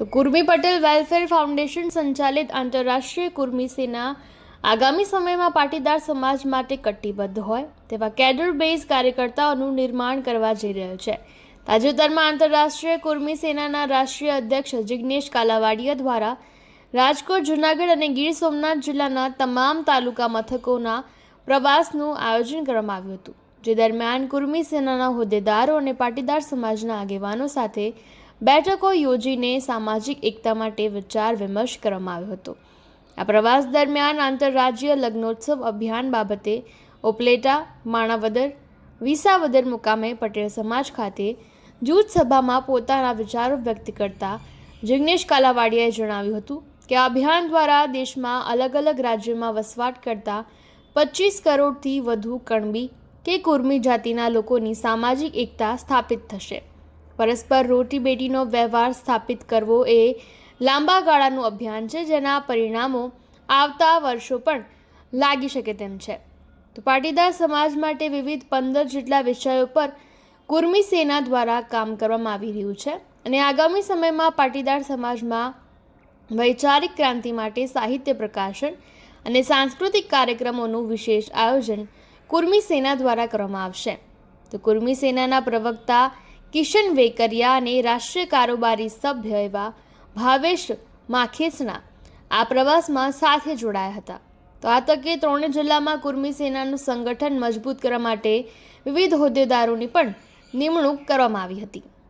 તો Kurmi Patel welfare foundation સંચાલિત આંતરરાષ્ટ્રીય કુર્મી સેના આગામી સમયમાં પાટીદાર સમાજ માટે કટિબદ્ધ હોય તેવા કેડર બેઝ કાર્યકર્તાઓનું નિર્માણ કરવા જઈ રહ્યો છે। તાજેતરમાં આંતરરાષ્ટ્રીય કુર્મી સેનાના રાષ્ટ્રીય અધ્યક્ષ જિગ્નેશ કાલાવાડિયા દ્વારા રાજકોટ, જૂનાગઢ અને ગીર સોમનાથ જિલ્લાના તમામ તાલુકા મથકોના પ્રવાસનું આયોજન કરવામાં આવ્યું હતું, જે દરમિયાન કુર્મી સેનાના હોદ્દેદારો અને પાટીદાર સમાજના આગેવાનો સાથે બેઠકો યોજીને સામાજિક એકતા માટે વિચાર વિમર્શ કરવામાં આવ્યો હતો। આ પ્રવાસ દરમિયાન આંતરરાજ્ય લગ્નોત્સવ અભિયાન બાબતે ઉપલેટા, માણાવદર, વિસાવદર મુકામે પટેલ સમાજ ખાતે જૂથ સભામાં પોતાના વિચારો વ્યક્ત કરતા જિગ્નેશ કાલાવાડિયાએ જણાવ્યું હતું કે આ અભિયાન દ્વારા દેશમાં અલગ અલગ રાજ્યોમાં વસવાટ કરતા 25 કરોડથી વધુ કણબી કે કુર્મી જાતિના લોકોની સામાજિક એકતા સ્થાપિત થશે। પરસ્પર રોટી બેટીનો વ્યવહાર સ્થાપિત કરવો એ લાંબા ગાળાનું અભિયાન છે, જેના પરિણામો આવતા વર્ષો પણ લાગી શકે તેમ છે। તો પાટીદાર સમાજ માટે વિવિધ 15 જેટલા વિષયો પર કુર્મી સેના દ્વારા કામ કરવામાં આવી રહ્યું છે અને આગામી સમયમાં પાટીદાર સમાજમાં વૈચારિક ક્રાંતિ માટે સાહિત્ય પ્રકાશન અને સાંસ્કૃતિક કાર્યક્રમોનું વિશેષ આયોજન કુર્મી સેના દ્વારા કરવામાં આવશે। તો કુર્મી સેનાના પ્રવક્તા કિશન વેકરિયા અને રાષ્ટ્રીય કારોબારી સભ્ય એવા ભાવેશ માખેસના આ પ્રવાસમાં સાથે જોડાયા હતા। તો આ તકે ત્રણેય જિલ્લામાં કુર્મી સેનાનું સંગઠન મજબૂત કરવા માટે વિવિધ હોદ્દેદારોની પણ નિમણૂક કરવામાં આવી હતી।